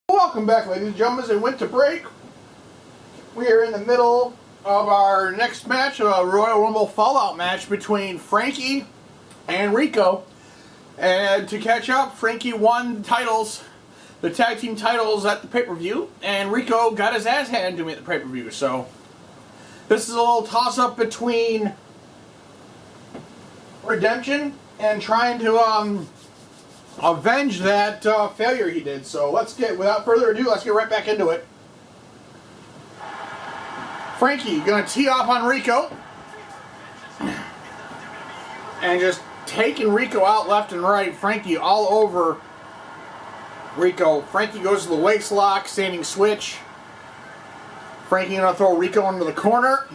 Welcome back, ladies and gentlemen, as we went to break. We are in the middle of our next match, a Royal Rumble Fallout match between Frankie and Rico. And to catch up, Frankie won titles, the tag team titles at the pay-per-view, and Rico got his ass handed to him at the pay-per-view. So this is a little toss-up between redemption and trying to avenge that failure he did. So without further ado, let's get right back into it. Frankie gonna tee off on Rico and just taking Rico out left and right. Frankie all over Rico. Frankie goes to the waist lock, standing switch. Frankie gonna throw Rico into the corner.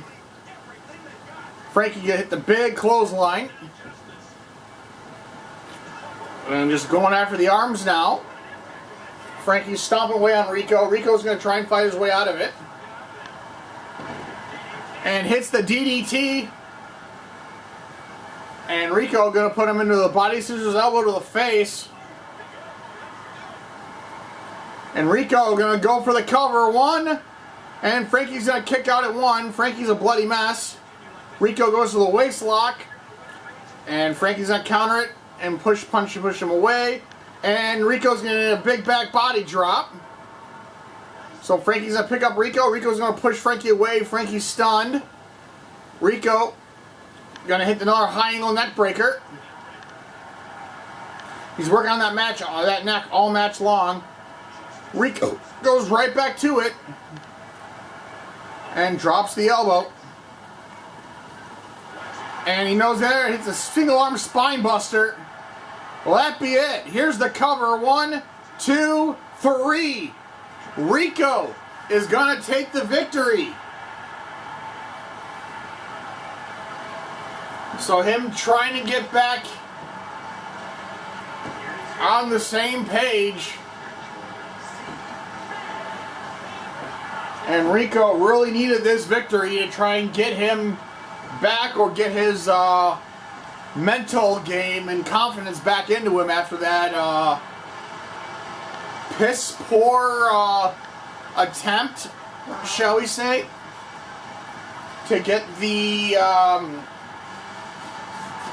Frankie gonna hit the big clothesline. And just going after the arms now. Frankie's stomping away on Rico. Rico's going to try and fight his way out of it. And hits the DDT. And Rico going to put him into the body scissors elbow to the face. And Rico going to go for the cover. One. And Frankie's going to kick out at one. Frankie's a bloody mess. Rico goes to the waist lock. And Frankie's going to counter it and push him away. And Rico's going to get a big back body drop. So Frankie's going to pick up Rico. Rico's going to push Frankie away. Frankie's stunned. Rico going to hit another high angle neck breaker. He's working on that neck all match long. Rico goes right back to it and drops the elbow. And he knows there, hits a single arm spine buster. Well, that be it. Here's the cover. 1, 2, 3. Rico is going to take the victory. So him trying to get back on the same page. And Rico really needed this victory to try and get him back or get his mental game and confidence back into him after that piss poor attempt, shall we say, to get the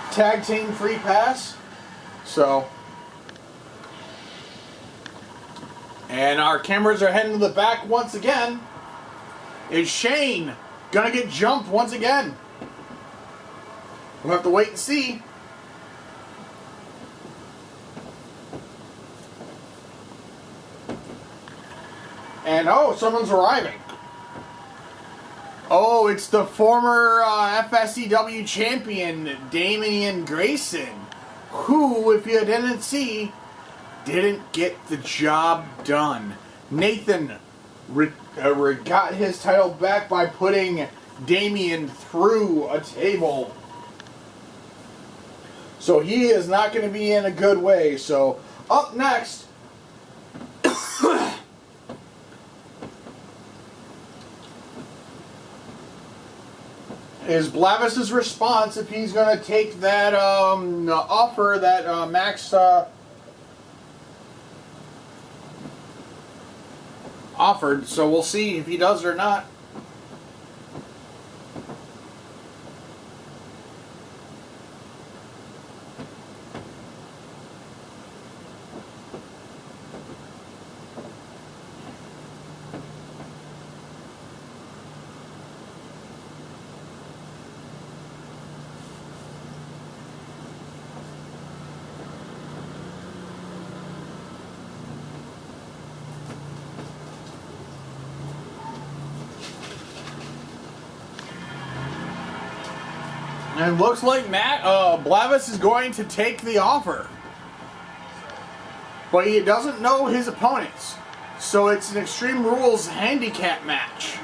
tag team free pass. So, and our cameras are heading to the back once again. Is Shane gonna get jumped once again? We'll have to wait and see. And oh, someone's arriving. Oh, it's the former FSCW champion, Damian Grayson, who, if you didn't see, didn't get the job done. Nathan got his title back by putting Damian through a table. So he is not going to be in a good way. So up next is Blavis's response if he's going to take that offer that Max offered. So we'll see if he does or not. And it looks like Blavis is going to take the offer. But he doesn't know his opponents. So it's an Extreme Rules handicap match.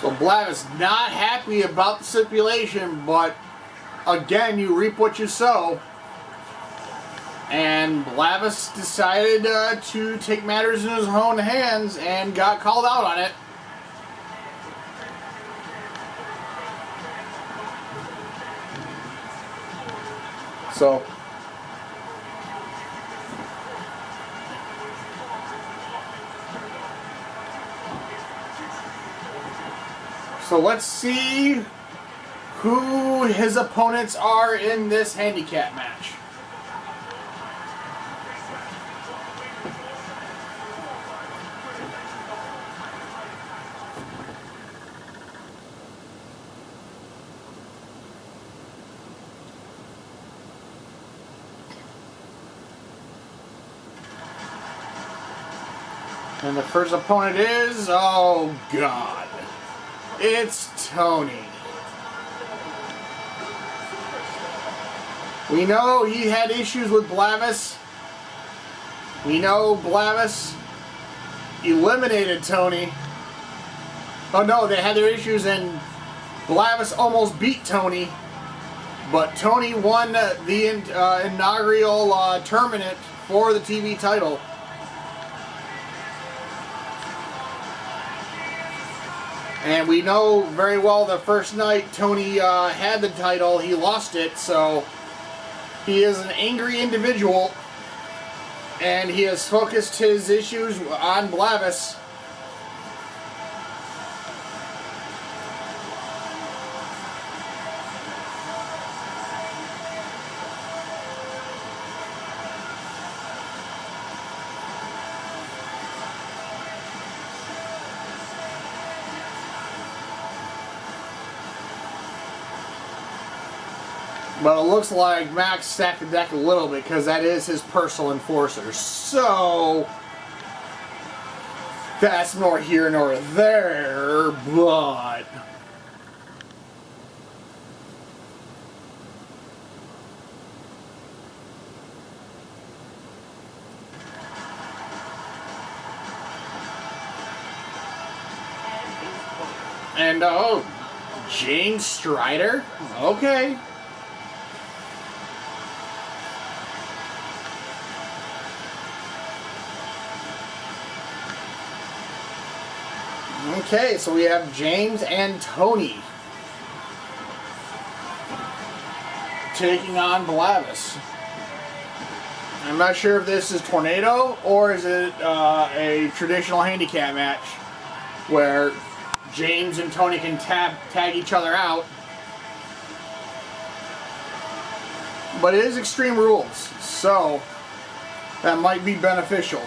So Blavis not happy about the stipulation, but again, you reap what you sow. And Blavis decided to take matters in his own hands and got called out on it. So let's see who his opponents are in this handicap match. And the first opponent is, oh God, it's Tony. We know he had issues with Blavis. We know Blavis eliminated Tony. Oh no, they had their issues and Blavis almost beat Tony. But Tony won the inaugural tournament for the TV title. And we know very well the first night Tony had the title, he lost it, so he is an angry individual, and he has focused his issues on Blavis. But it looks like Max stacked the deck a little bit because that is his personal enforcer. So that's nor here nor there, but and oh, James Strider? Okay. Okay, so we have James and Tony taking on Blavis. I'm not sure if this is Tornado or is it a traditional handicap match where James and Tony can tag each other out. But it is Extreme Rules, so that might be beneficial.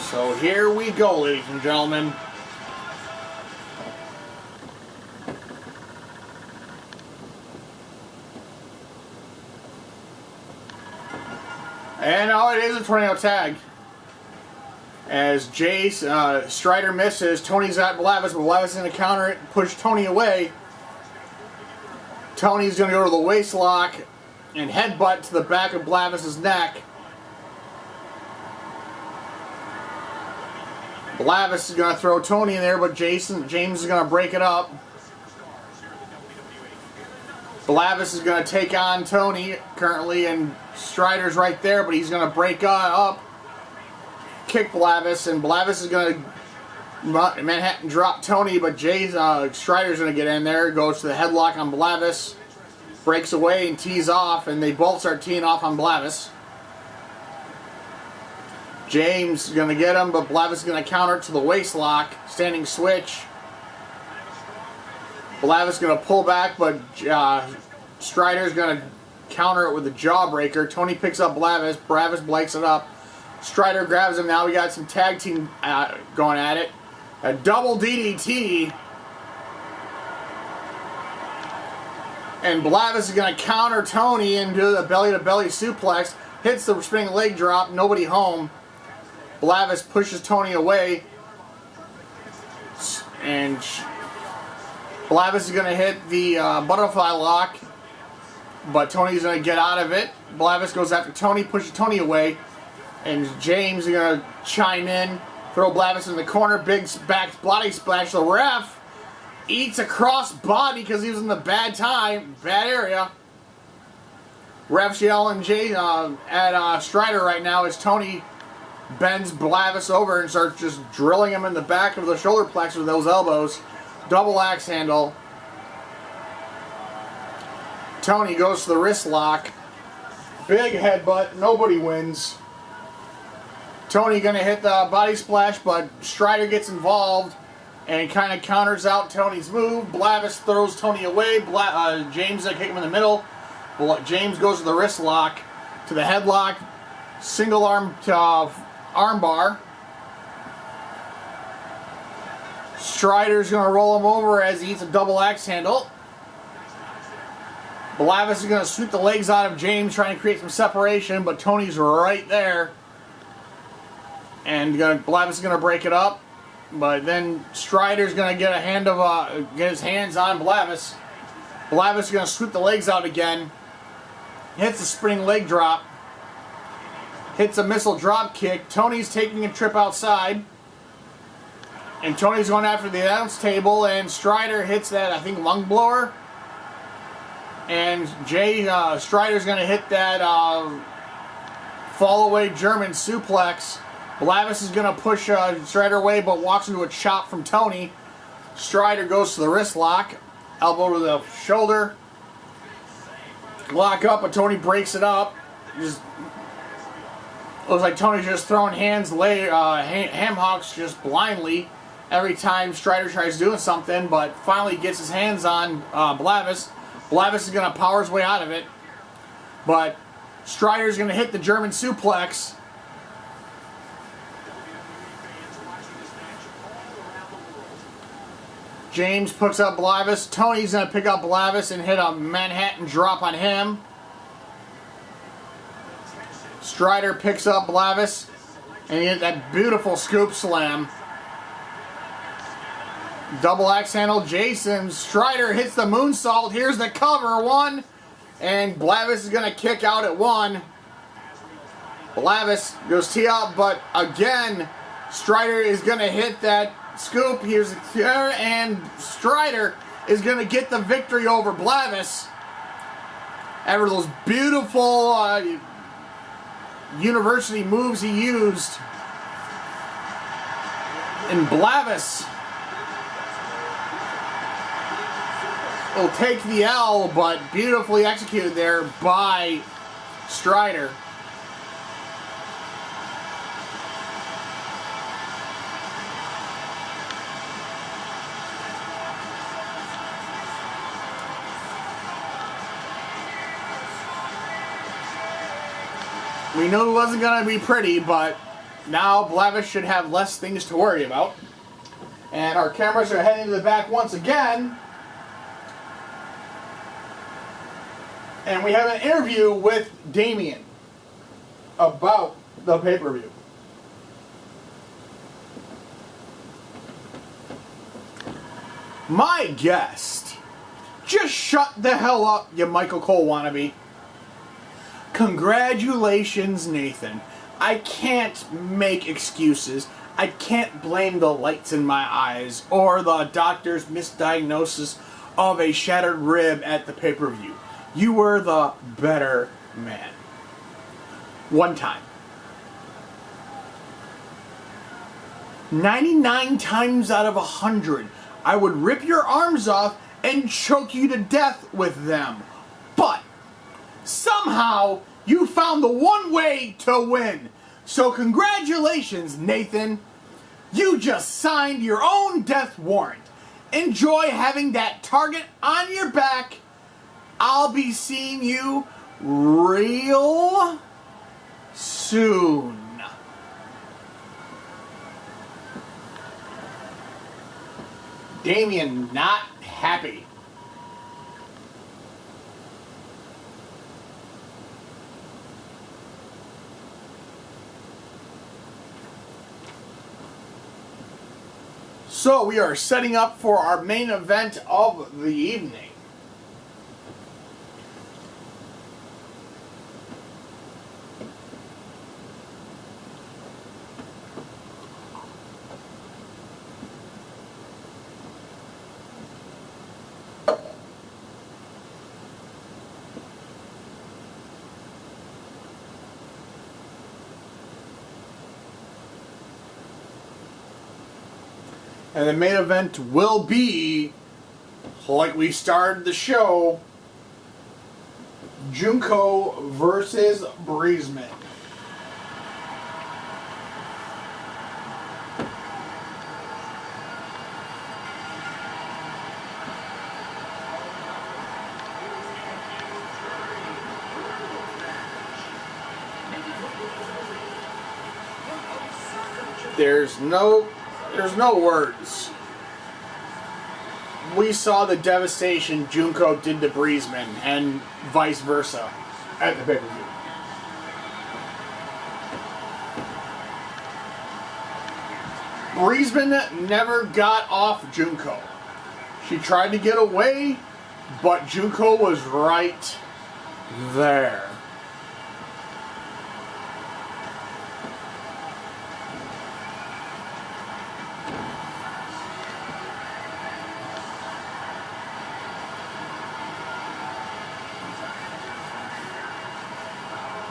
So here we go, ladies and gentlemen. And oh, it is a tornado tag. As Jace Strider misses, Tony's at Blavis, but Blavis is going to counter it, push Tony away. Tony's going to go to the waist lock and headbutt to the back of Blavis's neck. Blavis is going to throw Tony in there, but James is going to break it up. Blavis is going to take on Tony currently, and Strider's right there, but he's going to break up, kick Blavis, and Blavis is going to Manhattan drop Tony, but Strider's going to get in there, goes to the headlock on Blavis, breaks away and tees off, and they both start teeing off on Blavis. James is going to get him, but Blavis is going to counter to the waist lock, standing switch. Blavis is going to pull back, but Strider's going to counter it with a jawbreaker. Tony picks up Blavis. Blavis breaks it up. Strider grabs him. Now we got some tag team going at it. A double DDT. And Blavis is going to counter Tony into the belly-to-belly suplex. Hits the spinning leg drop. Nobody home. Blavis pushes Tony away. And Blavis is going to hit the butterfly lock. but Tony's going to get out of it. Blavis goes after Tony, pushes Tony away, and James is going to chime in, throw Blavis in the corner, big back body splash. The ref eats a cross body because he was in the bad area. Ref's yelling at Strider right now as Tony bends Blavis over and starts just drilling him in the back of the shoulder plexus with those elbows. Double axe handle. Tony goes to the wrist lock. Big headbutt. Nobody wins. Tony gonna hit the body splash, but Strider gets involved and kind of counters out Tony's move. Blavis throws Tony away. James kick him in the middle. James goes to the wrist lock, to the headlock, single arm arm bar. Strider's going to roll him over as he eats a double axe handle. Blavis is going to sweep the legs out of James, trying to create some separation, but Tony's right there. And Blavis is going to break it up, but then Strider's going to get his hands on Blavis. Blavis is going to sweep the legs out again. Hits a spinning leg drop. Hits a missile drop kick. Tony's taking a trip outside. And Tony's going after the announce table. And Strider hits that, I think, lung blower. And Strider's going to hit that fall away German suplex. Blavis is going to push Strider away, but walks into a chop from Tony. Strider goes to the wrist lock. Elbow to the shoulder. Lock up, but Tony breaks it up. Just looks like Tony's just throwing ham hocks just blindly every time Strider tries doing something, but finally gets his hands on Blavis. Blavis is going to power his way out of it, but Strider's going to hit the German suplex. James picks up Blavis. Tony's going to pick up Blavis and hit a Manhattan drop on him. Strider picks up Blavis and he hit that beautiful scoop slam. Double axe handle. Jason. Strider hits the moonsault. Here's the cover. 1. And Blavis is going to kick out at 1. Blavis goes tee up, but again, Strider is going to hit that scoop. Here's the here, and Strider is going to get the victory over Blavis. After those beautiful university moves he used. And Blavis will take the L, but beautifully executed there by Strider. We knew it wasn't going to be pretty, but now Blavis should have less things to worry about. And our cameras are heading to the back once again. And we have an interview with Damien about the pay-per-view. My guest. Just shut the hell up, you Michael Cole wannabe. Congratulations, Nathan. I can't make excuses. I can't blame the lights in my eyes or the doctor's misdiagnosis of a shattered rib at the pay-per-view. You were the better man. One time. 99 times out of 100, I would rip your arms off and choke you to death with them. But somehow, you found the one way to win. So congratulations, Nathan. You just signed your own death warrant. Enjoy having that target on your back. I'll be seeing you real soon. Damien not happy. So we are setting up for our main event of the evening. And the main event will be, like we started the show, Junko versus Breezeman. There's no words. We saw the devastation Junko did to Breezeman and vice versa at the pay-per-view. Breezeman never got off Junko. She tried to get away, but Junko was right there.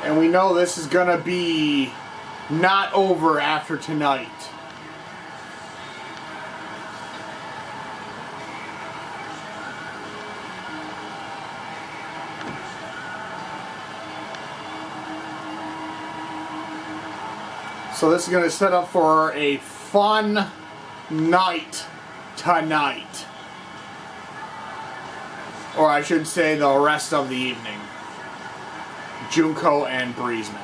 And we know this is going to be not over after tonight. So this is going to set up for a fun night tonight. Or I should say the rest of the evening. Junko and Breezeman.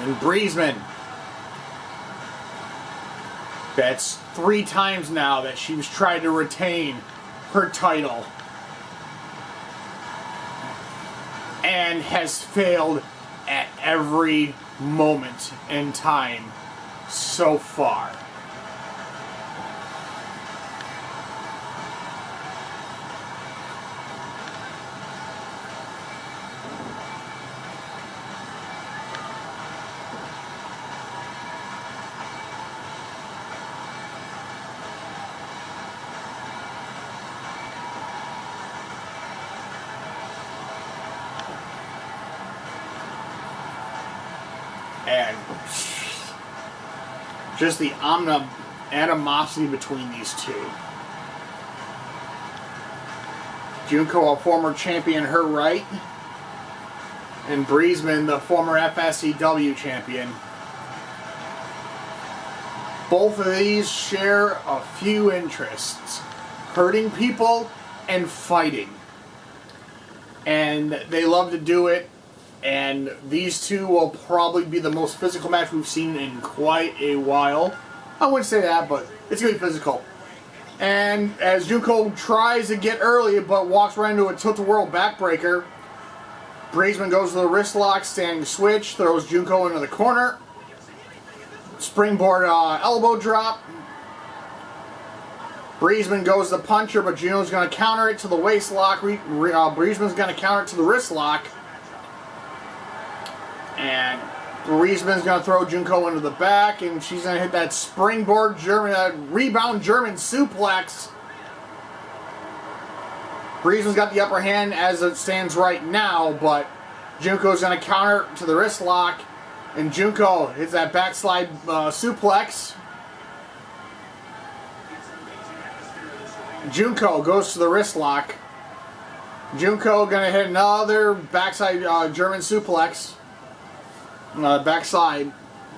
And Breezeman. That's 3 times now that she's tried to retain her title and has failed at every moment in time so far. And just the animosity between these two. Junko, a former champion, her right. And Breezeman, the former FSCW champion. Both of these share a few interests. Hurting people and fighting. And they love to do it. And these two will probably be the most physical match we've seen in quite a while. I wouldn't say that, but it's going to be physical. And as Junko tries to get early, but walks right into a tilt-a-whirl backbreaker, Breezeman goes to the wrist lock, standing switch, throws Junko into the corner. Springboard elbow drop. Breezeman goes to punch her, but Junko's going to counter it to the waist lock. Breezeman's going to counter it to the wrist lock. And Breezeman's going to throw Junko into the back, and she's going to hit that springboard rebound German suplex. Breezeman's got the upper hand as it stands right now, but Junko's going to counter to the wrist lock, and Junko hits that backslide suplex. Junko goes to the wrist lock. Junko going to hit another backside German suplex. Backside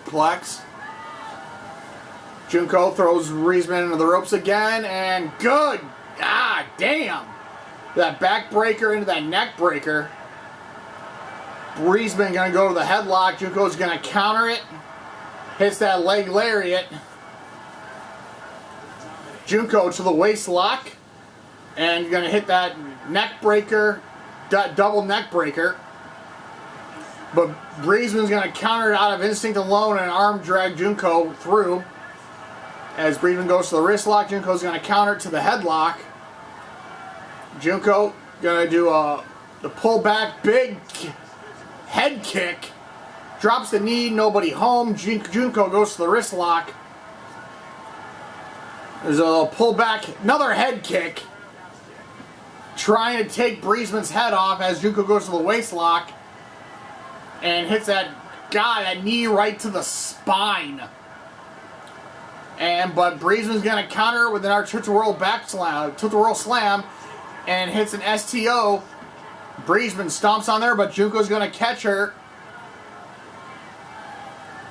plex. Junko throws Breezeman into the ropes again, and good! Ah, damn! That backbreaker into that neck breaker. Breezeman gonna go to the headlock. Junko's gonna counter it. Hits that leg lariat. Junko to the waist lock. And gonna hit that neck breaker, double neck breaker. But Breezeman's going to counter it out of instinct alone and arm drag Junko through. As Breezeman goes to the wrist lock, Junko's going to counter it to the headlock. Junko going to do the pull back big head kick. Drops the knee, nobody home. Junko goes to the wrist lock. There's a little pullback, another head kick. Trying to take Breezeman's head off as Junko goes to the waist lock. And hits that knee right to the spine. But Breezeman's gonna counter with an Artutural back slam, Artutural slam, and hits an STO. Breezeman stomps on there, but Junko's gonna catch her.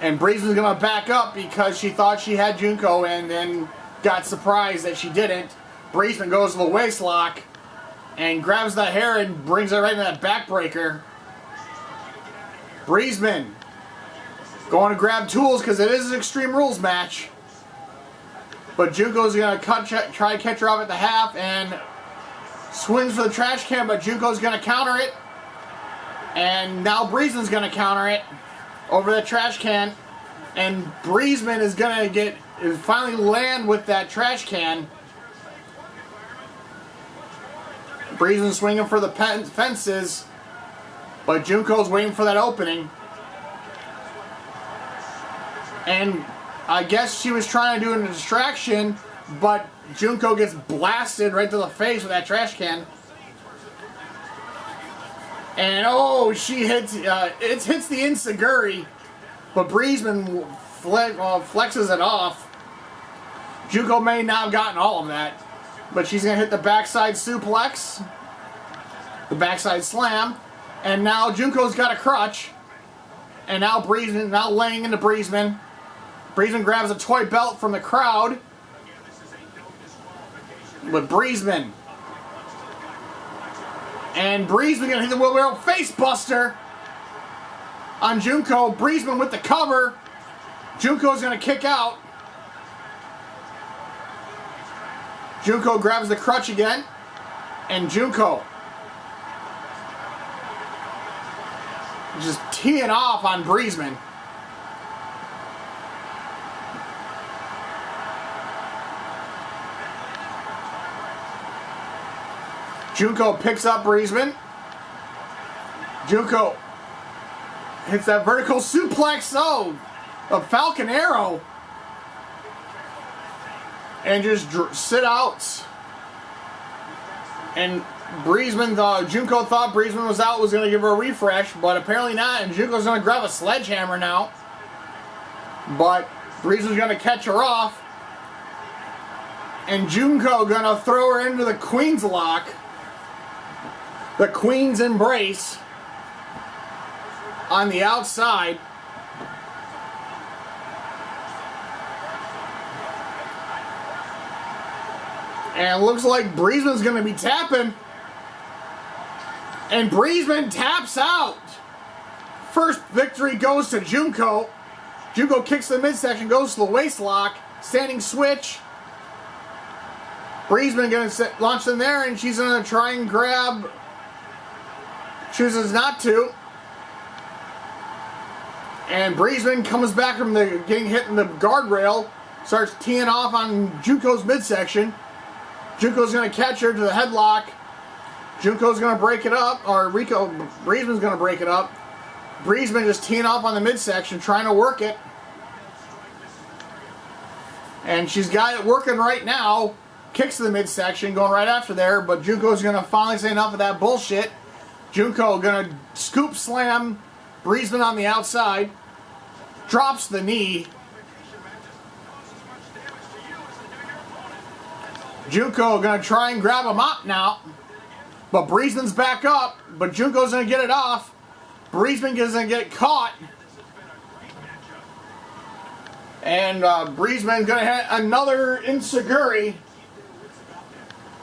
And Breezeman's gonna back up because she thought she had Junko and then got surprised that she didn't. Breezeman goes to the waist lock and grabs the hair and brings it right into that backbreaker. Breezeman going to grab tools because it is an Extreme Rules match. But Junko's going to try to catch her off at the half and swings for the trash can, but Junko's going to counter it. And now Breezeman's going to counter it over the trash can. And Breezeman is going to finally land with that trash can. Breezeman swinging for the fences, but Junko's waiting for that opening. And I guess she was trying to do a distraction, but Junko gets blasted right to the face with that trash can. And oh, she hits the Enziguri, but Breezeman flexes it off. Junko may not have gotten all of that, but she's going to hit the backside suplex, the backside slam, and now Junko's got a crutch, and now Breezeman, laying into Breezeman. Breezeman grabs a toy belt from the crowd, with Breezeman. And Breezeman going to hit the wheelbarrow face buster on Junko. Breezeman with the cover. Junko's going to kick out. Junko grabs the crutch again, and Junko just teeing off on Breezeman. Junko picks up Breezeman. Junko hits that vertical suplex, a Falcon Arrow. And just sit out. And Junko thought Breezeman was out, was going to give her a refresh, but apparently not. And Junko's going to grab a sledgehammer now. But Breezeman's going to catch her off. And Junko going to throw her into the Queen's Lock. The Queen's Embrace on the outside. And it looks like Breezeman's going to be tapping. And Breezeman taps out. First victory goes to Junko. Junko kicks the midsection, goes to the waist lock. Standing switch. Breezeman going to launch in there, and she's going to try and grab. Chooses not to. And Breezeman comes back from getting hit in the guardrail. Starts teeing off on Junko's midsection. Junko's going to catch her to the headlock. Junko's going to break it up. Breezeman's going to break it up. Breezeman just teeing off on the midsection, trying to work it. And she's got it working right now. Kicks to the midsection, going right after there. But Junko's going to finally say enough of that bullshit. Junko going to scoop slam Breezeman on the outside. Drops the knee. Junko going to try and grab him up now. But Breezeman's back up. But Junko's going to get it off. Breezeman is going to get caught. And Breezeman's going to hit another Enziguri.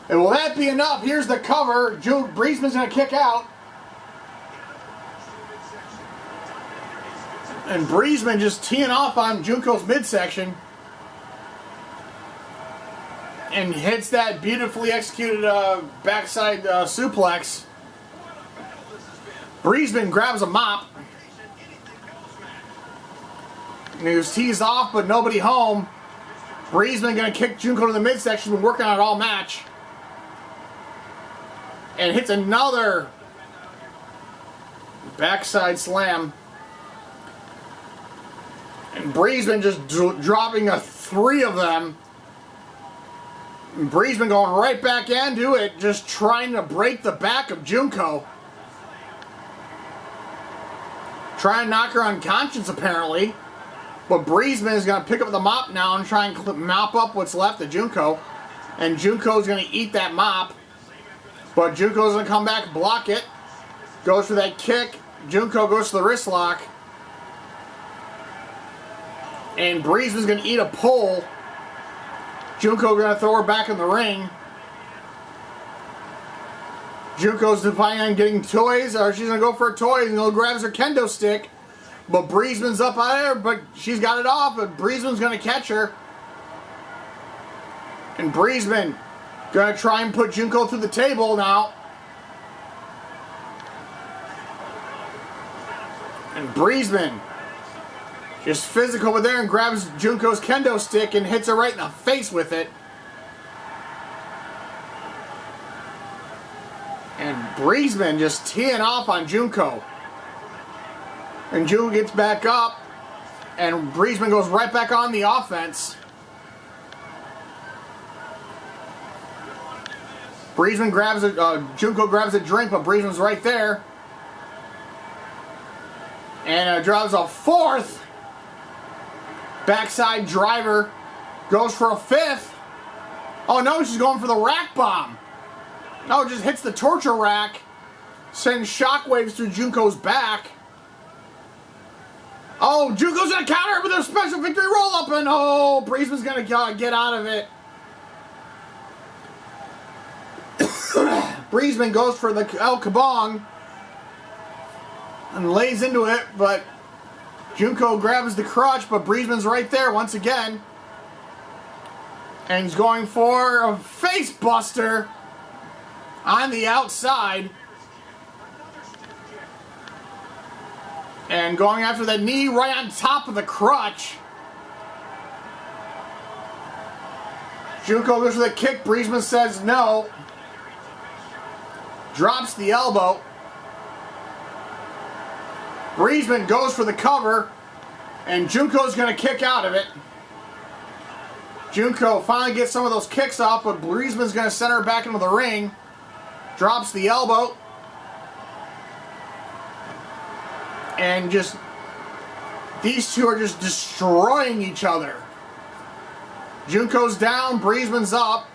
And will that be enough? Here's the cover. Breezeman's going to kick out. And Breezeman just teeing off on Junko's midsection. And hits that beautifully executed backside suplex. Breezeman grabs a mop. And he was teased off, but nobody home. Breezeman going to kick Junko to the midsection. Been working on it all match. And hits another Backside slam. And Breezeman just dropping 3 of them. And Breezeman going right back into it, just trying to break the back of Junko. Trying to knock her unconscious, apparently. But Breezeman is going to pick up the mop now and try and mop up what's left of Junko. And Junko's going to eat that mop. But Junko's going to come back, block it. Goes for that kick. Junko goes to the wrist lock. And Breezeman's going to eat a pull. Junko going to throw her back in the ring. Junko's defining on getting toys, or she's going to go for a toy and grabs her kendo stick. But Breezeman's up out there, but she's got it off, but Breezeman's going to catch her. And Breezeman going to try and put Junko through the table now. And Breezeman just physical over there and grabs Junko's kendo stick and hits her right in the face with it. And Breezeman just teeing off on Junko. And Junko gets back up. And Breezeman goes right back on the offense. Breezeman grabs Junko grabs a drink, but Breezeman's right there. And drives a 4th. Backside driver. Goes for a 5th. Oh no, she's going for the rack bomb. No, it just hits the torture rack. Sends shockwaves through Junko's back. Oh, Junko's going to counter with a special victory roll-up. And oh, Breezeman's going to get out of it. Breezeman goes for the El Kabong. And lays into it, but Junko grabs the crutch, but Breezeman's right there once again. And he's going for a face buster on the outside. And going after that knee right on top of the crutch. Junko goes for the kick. Breezeman says no. Drops the elbow. Breezeman goes for the cover, and Junko's going to kick out of it. Junko finally gets some of those kicks off, but Breezeman's going to send her back into the ring. Drops the elbow. And just, these two are just destroying each other. Junko's down, Breezeman's up.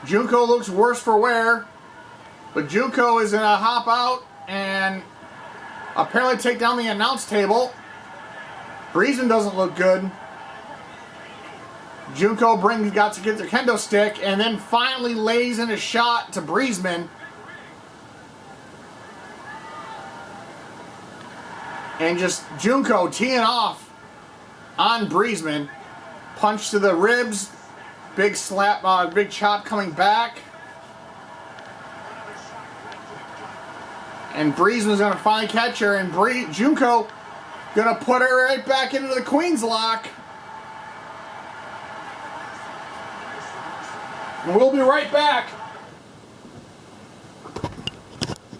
Junko looks worse for wear, but Junko is going to hop out and apparently take down the announce table. Breezeman doesn't look good. Junko got to get the kendo stick and then finally lays in a shot to Breezeman. And just Junko teeing off on Breezeman. Punch to the ribs. Big slap, big chop coming back. And Breezeman's going to finally catch her, and Junko going to put her right back into the Queen's lock. And we'll be right back.